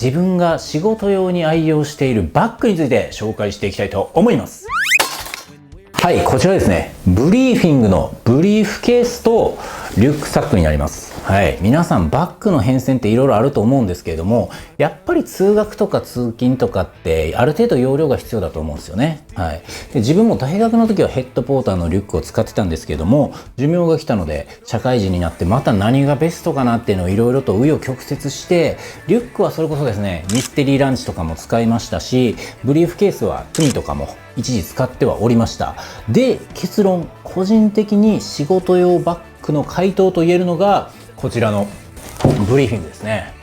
自分が仕事用に愛用しているバッグについて紹介していきたいと思います。はい、こちらですね。ブリーフィングのブリーフケースとリュックサックになります。はい。皆さんバッグの変遷っていろいろあると思うんですけれども、やっぱり通学とか通勤とかってある程度容量が必要だと思うんですよね。はい。で、自分も大学の時はヘッドポーターのリュックを使ってたんですけれども、寿命が来たので社会人になってまた何がベストかなっていうのをいろいろと紆余曲折して、リュックはそれこそですね、ミステリーランチとかも使いましたし、ブリーフケースは罪とかも一時使ってはおりました。で、結論、個人的に仕事用バッグの回答と言えるのがこちらのブリーフィングですね。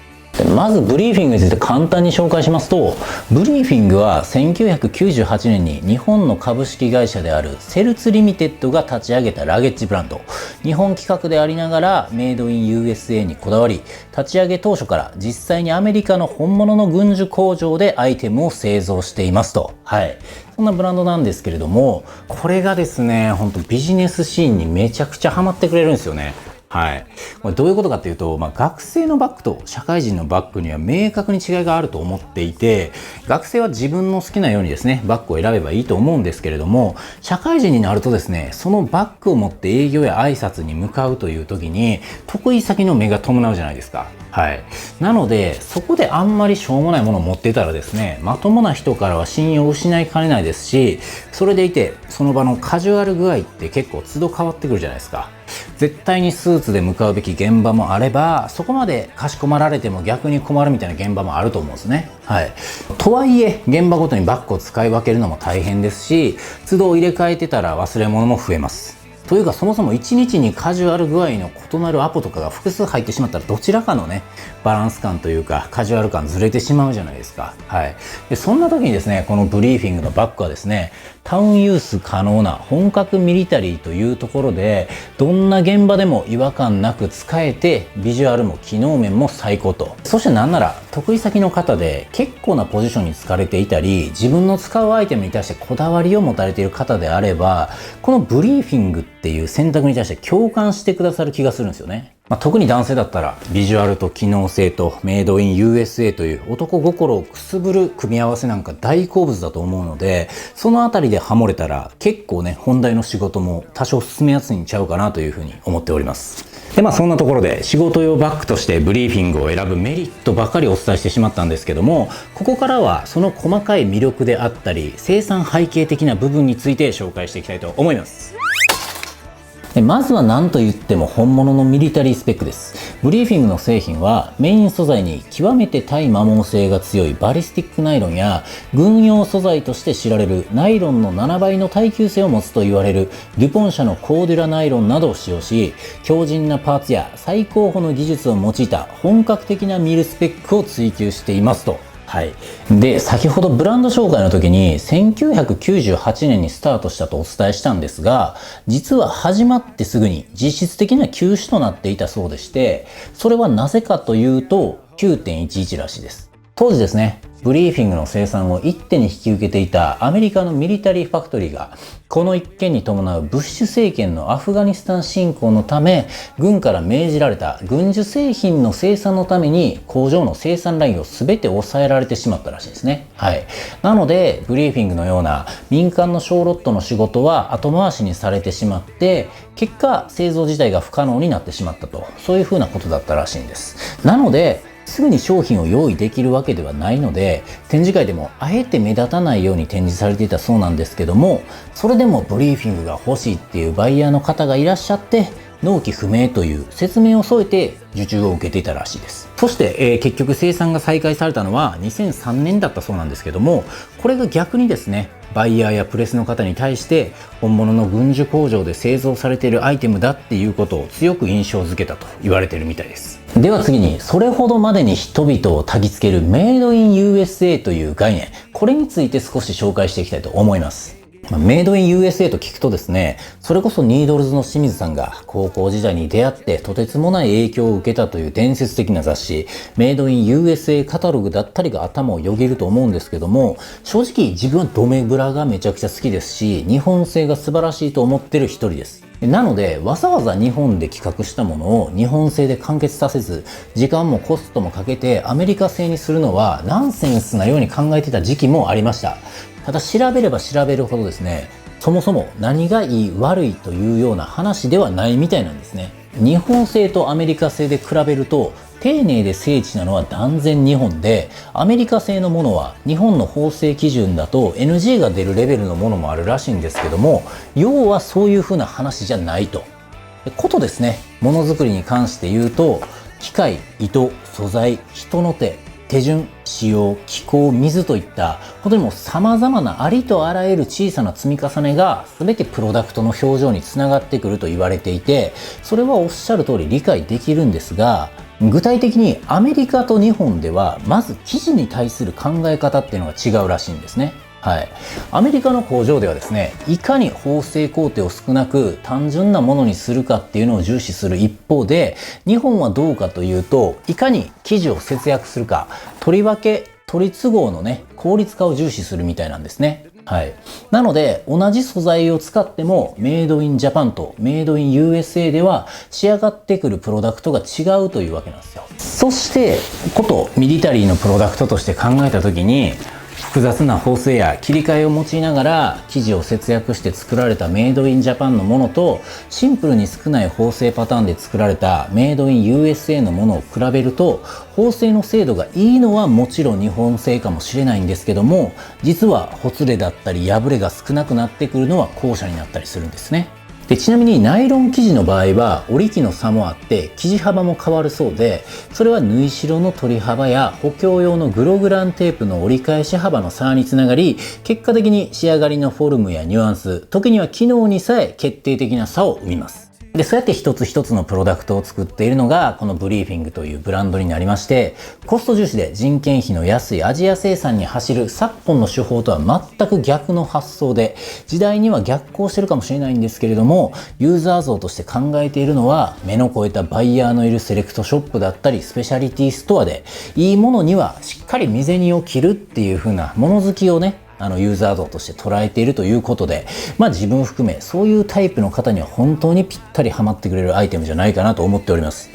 まずブリーフィングについて簡単に紹介しますと、ブリーフィングは1998年に日本の株式会社であるセルツリミテッドが立ち上げたラゲッジブランド。日本企画でありながらメイドイン USA にこだわり、立ち上げ当初から実際にアメリカの本物の軍需工場でアイテムを製造していますと。はい。そんなブランドなんですけれども、これがですね、ほんとビジネスシーンにめちゃくちゃハマってくれるんですよね。はい。これどういうことかっていうと、学生のバッグと社会人のバッグには明確に違いがあると思っていて、学生は自分の好きなようにですね、バッグを選べばいいと思うんですけれども、社会人になるとですね、そのバッグを持って営業や挨拶に向かうという時に、得意先の目が伴うじゃないですか。はい。なので、そこであんまりしょうもないものを持っていたらですね、まともな人からは信用を失いかねないですし、それでいて、その場のカジュアル具合って結構都度変わってくるじゃないですか。絶対にスーツで向かうべき現場もあれば、そこまでかしこまられても逆に困るみたいな現場もあると思うんですね。はい。とはいえ、現場ごとにバッグを使い分けるのも大変ですし、都度入れ替えてたら忘れ物も増えます。というか、そもそも1日にカジュアル具合の異なるアポとかが複数入ってしまったら、どちらかのね、バランス感というかカジュアル感ずれてしまうじゃないですか。はい。で、そんな時にですね、このブリーフィングのバッグはですね、タウンユース可能な本格ミリタリーというところで、どんな現場でも違和感なく使えて、ビジュアルも機能面も最高と。そしてなんなら、得意先の方で結構なポジションに就かれていたり、自分の使うアイテムに対してこだわりを持たれている方であれば、このブリーフィングっていう選択に対して共感してくださる気がするんですよね。特に男性だったらビジュアルと機能性とメイドイン USA という男心をくすぶる組み合わせなんか大好物だと思うので、そのあたりでハモれたら結構ね、本題の仕事も多少進めやすいんちゃうかなというふうに思っております。で、そんなところで仕事用バッグとしてブリーフィングを選ぶメリットばかりお伝えしてしまったんですけども、ここからはその細かい魅力であったり生産背景的な部分について紹介していきたいと思います。まずは何と言っても本物のミリタリースペックです。ブリーフィングの製品はメイン素材に極めて耐摩耗性が強いバリスティックナイロンや、軍用素材として知られるナイロンの7倍の耐久性を持つと言われるデュポン社のコーデュラナイロンなどを使用し、強靭なパーツや最高峰の技術を用いた本格的なミルスペックを追求していますと。はい。で、先ほどブランド紹介の時に1998年にスタートしたとお伝えしたんですが、実は始まってすぐに実質的な休止となっていたそうでして、それはなぜかというと 9.11 らしいです。当時ですね、ブリーフィングの生産を一手に引き受けていたアメリカのミリタリーファクトリーが、この一件に伴うブッシュ政権のアフガニスタン侵攻のため、軍から命じられた軍需製品の生産のために工場の生産ラインを全て抑えられてしまったらしいですね。はい。なので、ブリーフィングのような民間の小ロットの仕事は後回しにされてしまって、結果製造自体が不可能になってしまったと。そういうふうなことだったらしいんです。なので、すぐに商品を用意できるわけではないので、展示会でもあえて目立たないように展示されていたそうなんですけども、それでもブリーフィングが欲しいっていうバイヤーの方がいらっしゃって、納期不明という説明を添えて受注を受けていたらしいです。そして、結局生産が再開されたのは2003年だったそうなんですけども、これが逆にですね、バイヤーやプレスの方に対して本物の軍需工場で製造されているアイテムだっていうことを強く印象づけたと言われているみたいです。では次に、それほどまでに人々を焚きつけるメイドイン USA という概念、これについて少し紹介していきたいと思います。メイドイン USA と聞くとですね、それこそニードルズの清水さんが高校時代に出会ってとてつもない影響を受けたという伝説的な雑誌、メイドイン USA カタログだったりが頭をよぎると思うんですけども、正直自分はドメブラがめちゃくちゃ好きですし、日本製が素晴らしいと思ってる一人です。なので、わざわざ日本で企画したものを日本製で完結させず、時間もコストもかけてアメリカ製にするのはナンセンスなように考えてた時期もありました。ただ調べれば調べるほどですね、そもそも何がいい悪いというような話ではないみたいなんですね。日本製とアメリカ製で比べると、丁寧で精緻なのは断然日本で、アメリカ製のものは日本の法制基準だと NG が出るレベルのものもあるらしいんですけども、要はそういう風な話じゃないと。ことですね、ものづくりに関して言うと、機械、糸、素材、人の手、手順、使用、気候、水といった本当にもう様々なありとあらゆる小さな積み重ねが全てプロダクトの表情につながってくると言われていて、それはおっしゃる通り理解できるんですが、具体的にアメリカと日本ではまず生地に対する考え方っていうのが違うらしいんですね。はい。アメリカの工場ではですね、いかに縫製工程を少なく単純なものにするかっていうのを重視する一方で、日本はどうかというと、いかに生地を節約するか、とりわけ取り都合のね、効率化を重視するみたいなんですね。はい。なので、同じ素材を使っても、メイドインジャパンとメイドイン USA では仕上がってくるプロダクトが違うというわけなんですよ。そして、ことミリタリーのプロダクトとして考えたときに、複雑な縫製や切り替えを用いながら生地を節約して作られたメイドインジャパンのものと、シンプルに少ない縫製パターンで作られたメイドイン USA のものを比べると、縫製の精度がいいのはもちろん日本製かもしれないんですけども、実はほつれだったり破れが少なくなってくるのは後者になったりするんですね。で、ちなみにナイロン生地の場合は織り機の差もあって生地幅も変わるそうで、それは縫い代の取り幅や補強用のグログランテープの折り返し幅の差につながり、結果的に仕上がりのフォルムやニュアンス、時には機能にさえ決定的な差を生みます。で、そうやって一つ一つのプロダクトを作っているのがこのブリーフィングというブランドになりまして、コスト重視で人件費の安いアジア生産に走る昨今の手法とは全く逆の発想で、時代には逆行してるかもしれないんですけれども、ユーザー像として考えているのは、目の肥えたバイヤーのいるセレクトショップだったりスペシャリティストアで、いいものにはしっかり身銭を切るっていう風なもの好きをね、ユーザー像として捉えているということで、自分含めそういうタイプの方には本当にぴったりハマってくれるアイテムじゃないかなと思っております。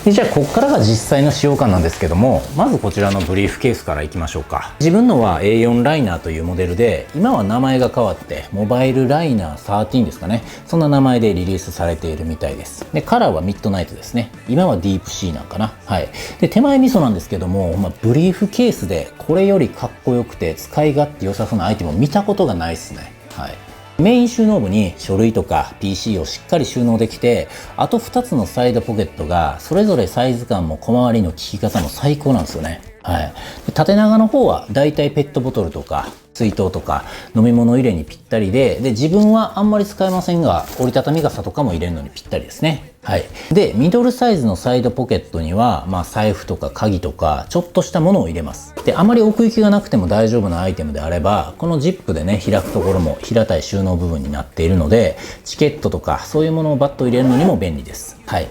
で、じゃあここからが実際の使用感なんですけども、まずこちらのブリーフケースからいきましょうか。自分のは A4 ライナーというモデルで、今は名前が変わってモバイルライナー13ですかね、そんな名前でリリースされているみたいです。で、カラーはミッドナイトですね。今はディープシーなんかな。はい。で、手前味噌なんですけども、ブリーフケースでこれよりかっこよくて使い勝手良さそうなアイテムを見たことがないですね。はい。メイン収納部に書類とか PC をしっかり収納できて、あと2つのサイドポケットがそれぞれサイズ感も小回りの効き方も最高なんですよね。はい。で、縦長の方はだいたいペットボトルとか水筒とか飲み物入れにぴったりで、自分はあんまり使えませんが、折りたたみ傘とかも入れるのにぴったりですね。はい。で、ミドルサイズのサイドポケットには、財布とか鍵とか、ちょっとしたものを入れます。で、あまり奥行きがなくても大丈夫なアイテムであれば、このジップでね、開くところも平たい収納部分になっているので、チケットとかそういうものをバッと入れるのにも便利です。はい。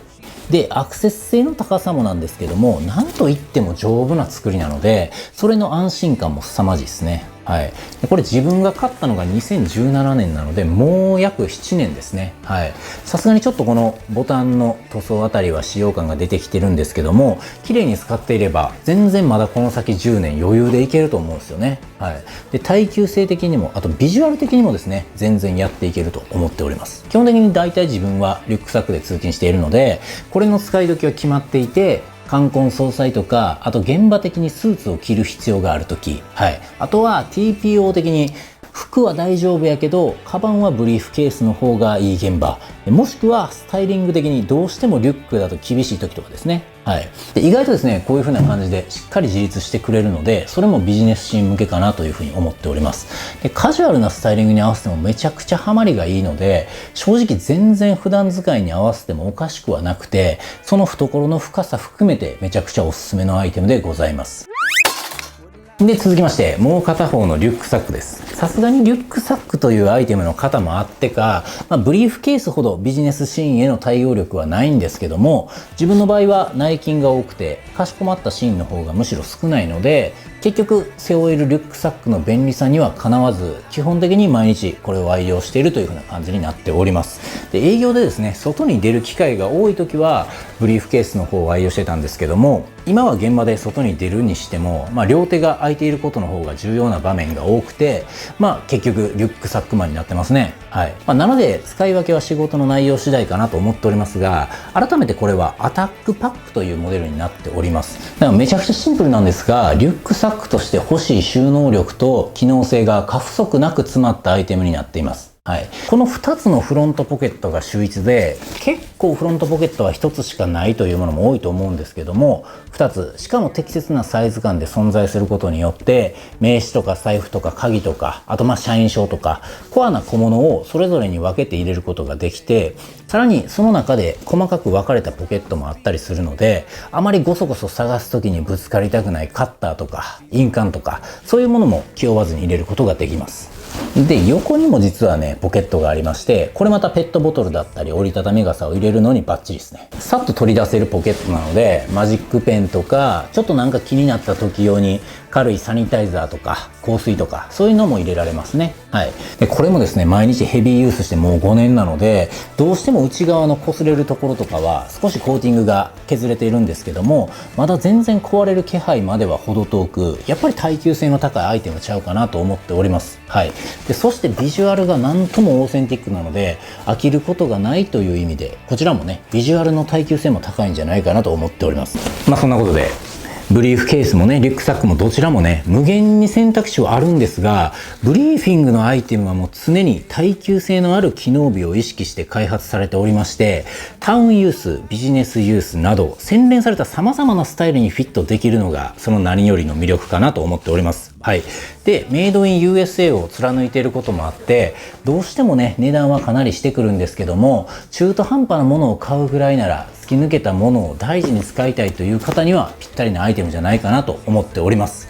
で、アクセス性の高さもなんですけども、なんといっても丈夫な作りなので、それの安心感も凄まじいですね。はい。で、これ自分が買ったのが2017年なので、もう約7年ですね。はい。さすがにちょっとこのボタンの塗装あたりは使用感が出てきてるんですけども、綺麗に使っていれば、全然まだこの先10年余裕でいけると思うんですよね。はい。で、耐久性的にも、あとビジュアル的にもですね、全然やっていけると思っております。基本的に大体自分はリュックサックで通勤しているので、これの使い時は決まっていて、冠婚葬祭とか、あと現場的にスーツを着る必要があるとき、はい。あとは TPO 的に服は大丈夫やけど、カバンはブリーフケースの方がいい現場。もしくはスタイリング的にどうしてもリュックだと厳しい時とかですね。はい。で、意外とですね、こういう風な感じでしっかり自立してくれるので、それもビジネスシーン向けかなという風に思っております。で、カジュアルなスタイリングに合わせてもめちゃくちゃハマりがいいので、正直全然普段使いに合わせてもおかしくはなくて、その懐の深さ含めてめちゃくちゃおすすめのアイテムでございます。で、続きまして、もう片方のリュックサックです。さすがにリュックサックというアイテムの型もあってか、ブリーフケースほどビジネスシーンへの対応力はないんですけども、自分の場合は内勤が多くて、かしこまったシーンの方がむしろ少ないので、結局背負えるリュックサックの便利さにはかなわず、基本的に毎日これを愛用しているという風な感じになっております。で、営業でですね、外に出る機会が多い時はブリーフケースの方を愛用してたんですけども、今は現場で外に出るにしても、両手が空いていることの方が重要な場面が多くて、結局リュックサックマンになってますね。はい。なので使い分けは仕事の内容次第かなと思っておりますが、改めてこれはアタックパックというモデルになっております。だからめちゃくちゃシンプルなんですが、リュックサックとして欲しい収納力と機能性が過不足なく詰まったアイテムになっています。はい。この2つのフロントポケットが秀逸で、結構フロントポケットは1つしかないというものも多いと思うんですけども、2つ、しかも適切なサイズ感で存在することによって、名刺とか財布とか鍵とか、あと社員証とか、コアな小物をそれぞれに分けて入れることができて、さらにその中で細かく分かれたポケットもあったりするので、あまりゴソゴソ探す時にぶつかりたくないカッターとか、印鑑とか、そういうものも気負わずに入れることができます。で、横にも実はね、ポケットがありまして、これまたペットボトルだったり折りたたみ傘を入れるのにバッチリですね。さっと取り出せるポケットなので、マジックペンとか、ちょっとなんか気になった時用に軽いサニタイザーとか香水とかそういうのも入れられますね。はい。で、これもですね、毎日ヘビーユースしてもう5年なので、どうしても内側の擦れるところとかは少しコーティングが削れているんですけども、まだ全然壊れる気配までは程遠く、やっぱり耐久性の高いアイテムちゃうかなと思っております。はい。で、そしてビジュアルがなんともオーセンティックなので、飽きることがないという意味で、こちらもね、ビジュアルの耐久性も高いんじゃないかなと思っております。そんなことで、ブリーフケースもね、リュックサックもどちらもね、無限に選択肢はあるんですが、ブリーフィングのアイテムはもう常に耐久性のある機能美を意識して開発されておりまして、タウンユース、ビジネスユースなど、洗練された様々なスタイルにフィットできるのが、その何よりの魅力かなと思っております。はい。で、メイドイン USA を貫いていることもあって、どうしてもね、値段はかなりしてくるんですけども、中途半端なものを買うぐらいなら、突き抜けたものを大事に使いたいという方にはぴったりなアイテムじゃないかなと思っております。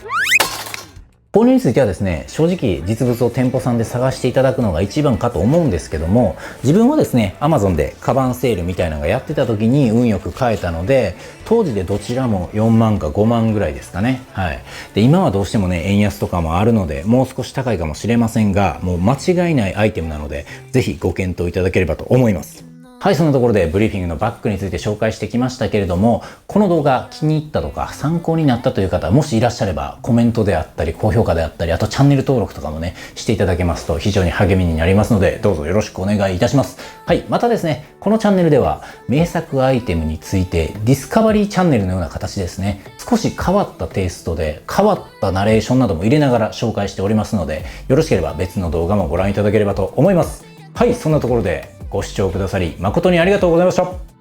購入についてはですね、正直実物を店舗さんで探していただくのが一番かと思うんですけども、自分はですね、Amazon でカバンセールみたいなのがやってた時に運よく買えたので、当時でどちらも4万か5万ぐらいですかね。はい。で、今はどうしてもね、円安とかもあるので、もう少し高いかもしれませんが、もう間違いないアイテムなので、ぜひご検討いただければと思います。はい、そんなところでブリーフィングのバッグについて紹介してきましたけれども、この動画気に入ったとか参考になったという方、もしいらっしゃればコメントであったり高評価であったり、あとチャンネル登録とかもね、していただけますと非常に励みになりますので、どうぞよろしくお願いいたします。はい、またですね、このチャンネルでは名作アイテムについてディスカバリーチャンネルのような形ですね、少し変わったテイストで変わったナレーションなども入れながら紹介しておりますので、よろしければ別の動画もご覧いただければと思います。はい、そんなところでご視聴くださり誠にありがとうございました。